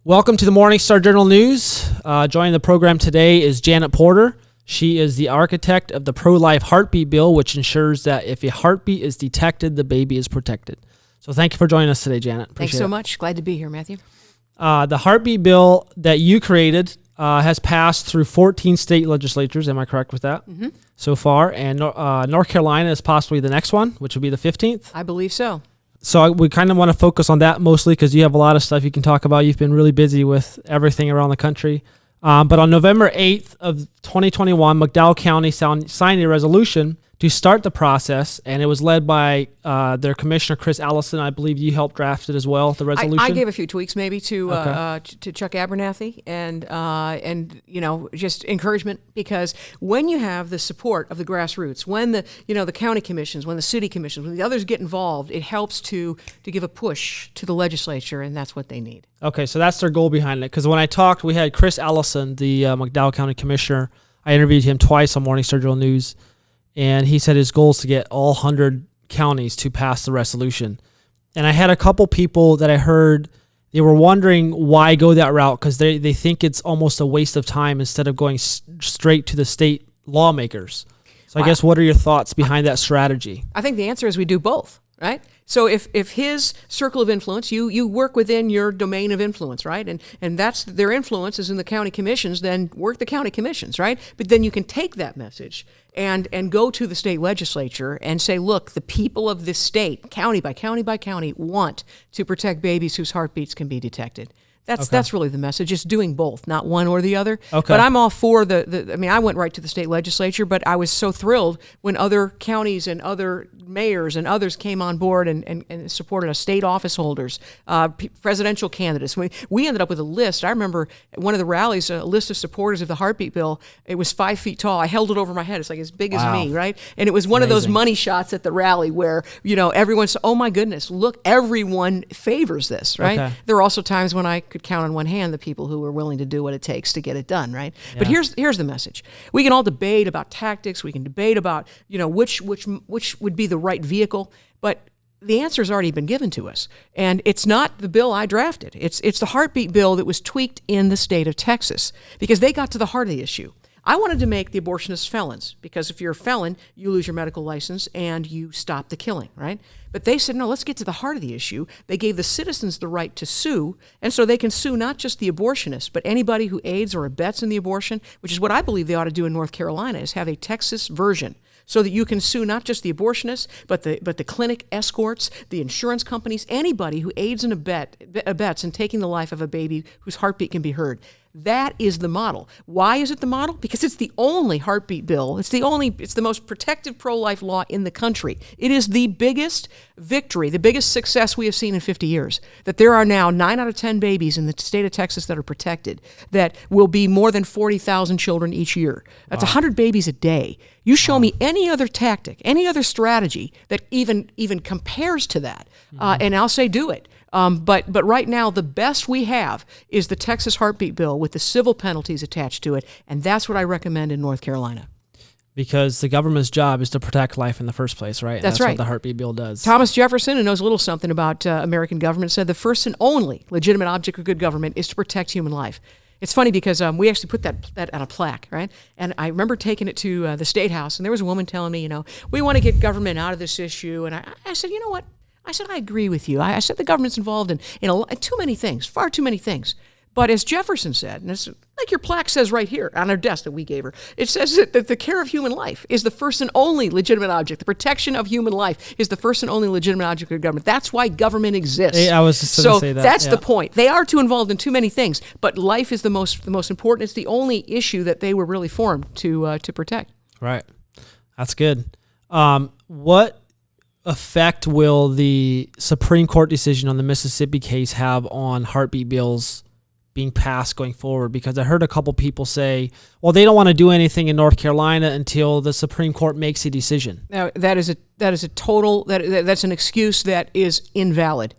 Welcome to the Morning Star Journal News. Joining the program today is Janet Porter. She is the architect of the pro-life heartbeat bill, which ensures that if a heartbeat is detected, the baby is protected. So thank you for joining us today, Janet. Thanks so much. Glad to be here, Matthew. The heartbeat bill that you created has passed through 14 state legislatures. Am I correct with that? Mm-hmm. So far. And North Carolina is possibly the next one, which will be the 15th. I believe so. So we kind of want to focus on that mostly because you have a lot of stuff you can talk about. You've been really busy with everything around the country. But on November 8th of 2021, McDowell County signed a resolution to start the process, and it was led by their commissioner, Chris Allison. I believe you helped draft it as well, the resolution. I gave a few tweaks maybe to Chuck Abernathy and just encouragement, because when you have the support of the grassroots, when the county commissions, when the city commissions, when the others get involved, it helps to give a push to the legislature, and that's what they need. Okay, so that's their goal behind it. Because when I talked, we had Chris Allison, the McDowell County commissioner. I interviewed him twice on Morning Star Journal News. And he said his goal is to get all 100 counties to pass the resolution. And I had a couple people that I heard, they were wondering why go that route, because they think it's almost a waste of time instead of going straight to the state lawmakers. So I guess what are your thoughts behind that strategy? I think the answer is we do both, right? So if his circle of influence, you work within your domain of influence, right? And that's their influence is in the county commissions, then work the county commissions, right? But then you can take that message and go to the state legislature and say, look, the people of this state, county by county by county, want to protect babies whose heartbeats can be detected. That's really the message. It's doing both, not one or the other. Okay. But I'm all for I went right to the state legislature, but I was so thrilled when other counties and other mayors and others came on board and supported us, state office holders, presidential candidates. We ended up with a list. I remember at one of the rallies, a list of supporters of the heartbeat bill. It was 5 feet tall. I held it over my head. It's like as big as me, right? And it was one of those money shots at the rally where, everyone said, oh my goodness, look, everyone favors this, right? Okay. There were also times when I could count on one hand the people who were willing to do what it takes to get it done, right? Yeah. But here's the message. We can all debate about tactics. We can debate about, which would be the right vehicle, but the answer has already been given to us. And it's not the bill I drafted. It's the heartbeat bill that was tweaked in the state of Texas because they got to the heart of the issue. I wanted to make the abortionists felons because if you're a felon, you lose your medical license and you stop the killing, right? But they said, no, let's get to the heart of the issue. They gave the citizens the right to sue, and so they can sue not just the abortionists, but anybody who aids or abets in the abortion, which is what I believe they ought to do in North Carolina, is have a Texas version so that you can sue not just the abortionists, but the clinic escorts, the insurance companies, anybody who aids and abets in taking the life of a baby whose heartbeat can be heard. That is the model. Why is it the model? Because it's the only heartbeat bill. It's the most protective pro-life law in the country. It is the biggest victory, the biggest success we have seen in 50 years. That there are now 9 out of 10 babies in the state of Texas that are protected. That will be more than 40,000 children each year. That's 100 babies a day. You show me any other tactic, any other strategy that even compares to that, and I'll say do it. But right now, the best we have is the Texas heartbeat bill with the civil penalties attached to it, and that's what I recommend in North Carolina. Because the government's job is to protect life in the first place, right? That's right. What the heartbeat bill does. Thomas Jefferson, who knows a little something about American government, said the first and only legitimate object of good government is to protect human life. It's funny because we actually put that on a plaque, right? And I remember taking it to the State House, and there was a woman telling me, we want to get government out of this issue. And I said, you know what? I said, I agree with you. I said the government's involved in too many things, far too many things. But as Jefferson said, and it's like your plaque says right here on our desk that we gave her, it says that the care of human life is the first and only legitimate object. The protection of human life is the first and only legitimate object of government. That's why government exists. I was just going to say that. So that's the point. They are too involved in too many things, but life is the most important. It's the only issue that they were really formed to protect. Right. That's good. What effect will the Supreme Court decision on the Mississippi case have on heartbeat bills being passed going forward? Because I heard a couple people say, well, they don't want to do anything in North Carolina until the Supreme Court makes a decision. Now, that's an excuse that is invalid.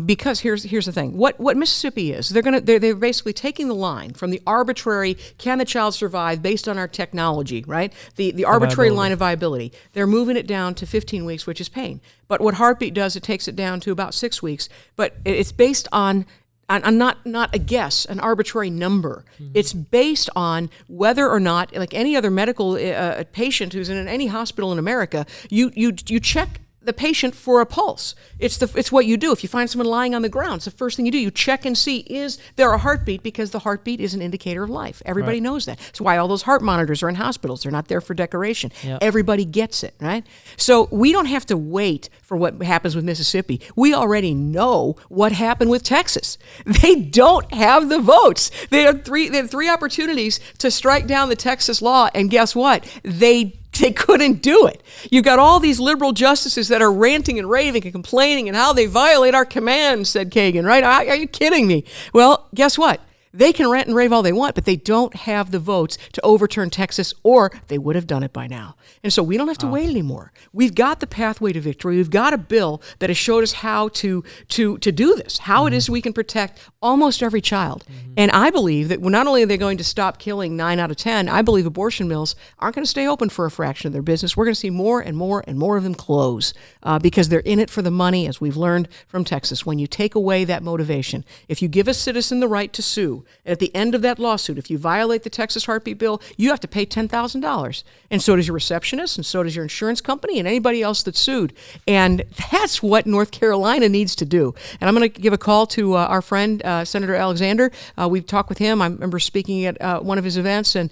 Because here's the thing. What Mississippi is, they're basically taking the line from the arbitrary, can the child survive based on our technology, right? The arbitrary line of viability. They're moving it down to 15 weeks, which is pain. But what Heartbeat does, it takes it down to about 6 weeks. But it's based on not a guess, an arbitrary number. It's based on whether or not, like any other medical patient who's in any hospital in America, you check the patient for a pulse. It's what you do. If you find someone lying on the ground, it's the first thing you do. You check and see, is there a heartbeat? Because the heartbeat is an indicator of life. Everybody knows that. That's why all those heart monitors are in hospitals. They're not there for decoration. Yep. Everybody gets it, right? So we don't have to wait for what happens with Mississippi. We already know what happened with Texas. They don't have the votes. They had three opportunities to strike down the Texas law, and guess what? They couldn't do it. You've got all these liberal justices that are ranting and raving and complaining and how they violate our commands, said Kagan, right? Are you kidding me? Well, guess what? They can rant and rave all they want, but they don't have the votes to overturn Texas, or they would have done it by now. And so we don't have to wait anymore. We've got the pathway to victory. We've got a bill that has showed us how to do this, how it is we can protect almost every child. And I believe that not only are they going to stop killing 9 out of 10, I believe abortion mills aren't going to stay open for a fraction of their business. We're going to see more and more and more of them close because they're in it for the money, as we've learned from Texas. When you take away that motivation, if you give a citizen the right to sue, and at the end of that lawsuit, if you violate the Texas heartbeat bill, you have to pay $10,000. And so does your receptionist, and so does your insurance company, and anybody else that's sued. And that's what North Carolina needs to do. And I'm going to give a call to our friend, Senator Alexander. We've talked with him. I remember speaking at one of his events and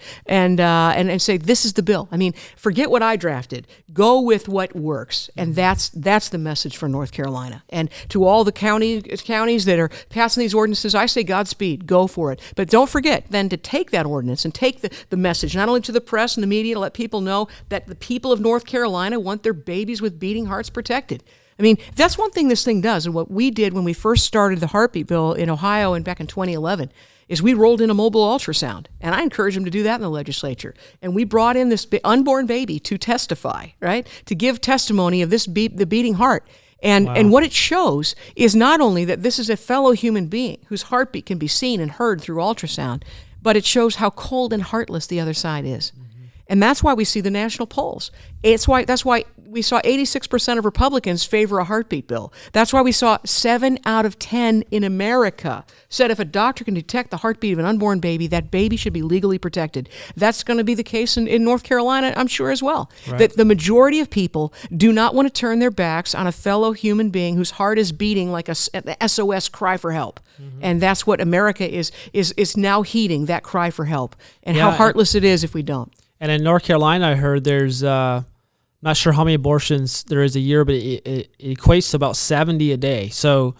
say, this is the bill. I mean, forget what I drafted. Go with what works. And that's the message for North Carolina. And to all the counties that are passing these ordinances, I say Godspeed. Go for it. But don't forget then to take that ordinance and take the message, not only to the press and the media, to let people know that the people of North Carolina want their babies with beating hearts protected. I mean, that's one thing this thing does. And what we did when we first started the heartbeat bill in Ohio and back in 2011 is we rolled in a mobile ultrasound. And I encouraged them to do that in the legislature. And we brought in this unborn baby to testify, right, to give testimony of the beating heart. And what it shows is not only that this is a fellow human being whose heartbeat can be seen and heard through ultrasound, but it shows how cold and heartless the other side is. And that's why we see the national polls. That's why we saw 86% of Republicans favor a heartbeat bill. That's why we saw 7 out of 10 in America said if a doctor can detect the heartbeat of an unborn baby, that baby should be legally protected. That's going to be the case in North Carolina, I'm sure, as well. Right. That the majority of people do not want to turn their backs on a fellow human being whose heart is beating like an SOS cry for help. And that's what America is now heeding, that cry for help, and how heartless it is if we don't. And in North Carolina, I heard there's not sure how many abortions there is a year, but it equates to about 70 a day. So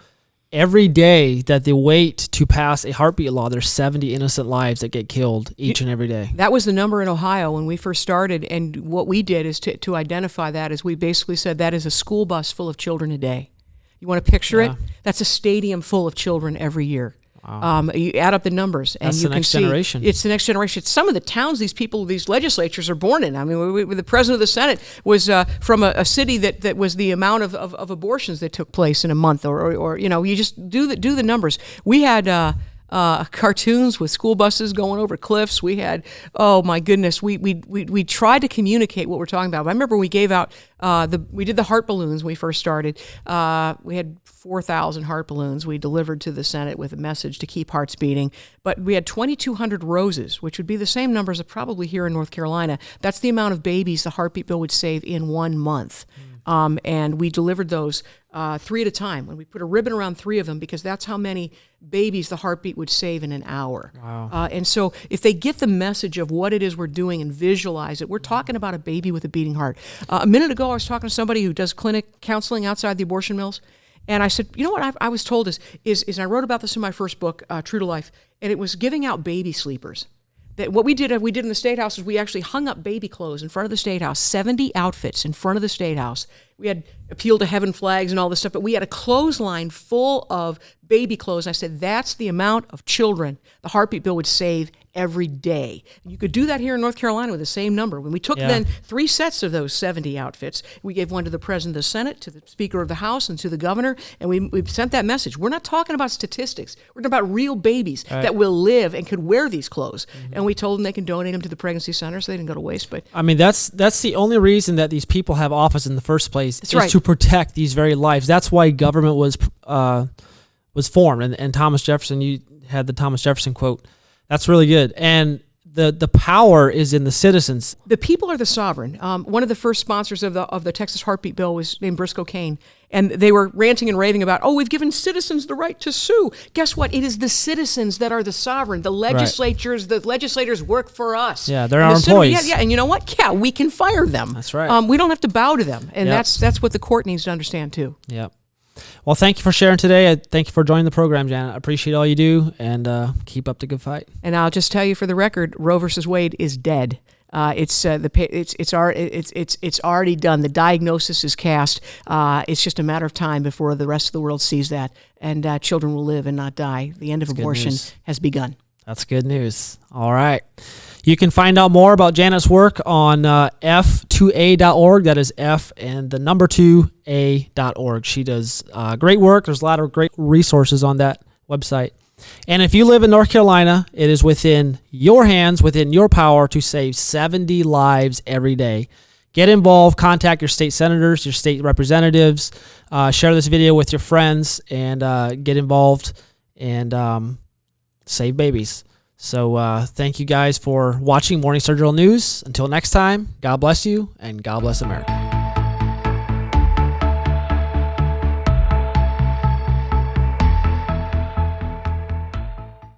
every day that they wait to pass a heartbeat law, there's 70 innocent lives that get killed each and every day. That was the number in Ohio when we first started. And what we did is to identify that is we basically said that is a school bus full of children a day. You want to picture it? That's a stadium full of children every year. Wow. You add up the numbers, and you can see generation. It's the next generation. It's some of the towns these legislatures are born in. I mean, the president of the Senate was from a city that was the amount of abortions that took place in a month, or you just do the numbers. We had cartoons with school buses going over cliffs. We had, oh my goodness, we tried to communicate what we're talking about. I remember we gave out we did the heart balloons when we first started. We had 4,000 heart balloons we delivered to the Senate with a message to keep hearts beating. But we had 2,200 roses, which would be the same numbers of probably here in North Carolina. That's the amount of babies the heartbeat bill would save in 1 month. And we delivered those 3 at a time. When we put a ribbon around 3 of them, because that's how many babies the heartbeat would save in an hour. Wow. And so if they get the message of what it is we're doing and visualize it, we're talking about a baby with a beating heart. A minute ago, I was talking to somebody who does clinic counseling outside the abortion mills. And I said, you know what I was told is I wrote about this in my first book, True to Life, and it was giving out baby sleepers. That what we did in the State House is we actually hung up baby clothes in front of the State House, 70 outfits in front of the State House. We had appeal to heaven flags and all this stuff, but we had a clothesline full of baby clothes. And I said, that's the amount of children the heartbeat bill would save every day. And you could do that here in North Carolina with the same number. When we took then 3 sets of those 70 outfits, we gave one to the President of the Senate, to the Speaker of the House, and to the Governor, and we sent that message. We're not talking about statistics. We're talking about real babies that will live and could wear these clothes. And we told them they can donate them to the pregnancy center so they didn't go to waste. But I mean, that's the only reason that these people have office in the first place is to protect these very lives. That's why government was was formed. And Thomas Jefferson, you had the Thomas Jefferson quote. That's really good. And the power is in the citizens. The people are the sovereign. One of the first sponsors of the Texas Heartbeat Bill was named Briscoe Cain, and they were ranting and raving about, we've given citizens the right to sue. Guess what? It is the citizens that are the sovereign. The legislatures, the legislators work for us. Yeah, they're our employees. Yeah, and you know what? Yeah, we can fire them. That's right. We don't have to bow to them, and that's what the court needs to understand too. Yep. Well, thank you for sharing today. Thank you for joining the program, Janet. I appreciate all you do, and keep up the good fight. And I'll just tell you for the record, Roe versus Wade is dead. It's already done. The diagnosis is cast. It's just a matter of time before the rest of the world sees that, and children will live and not die. The end of abortion has begun. That's good news. All right. You can find out more about Janet's work on f2a.org. That is F and the number 2a.org. She does great work. There's a lot of great resources on that website. And if you live in North Carolina, it is within your hands, within your power to save 70 lives every day. Get involved. Contact your state senators, your state representatives. Share this video with your friends and get involved and save babies. So thank you guys for watching Morning Star News. Until next time, God bless you and God bless America.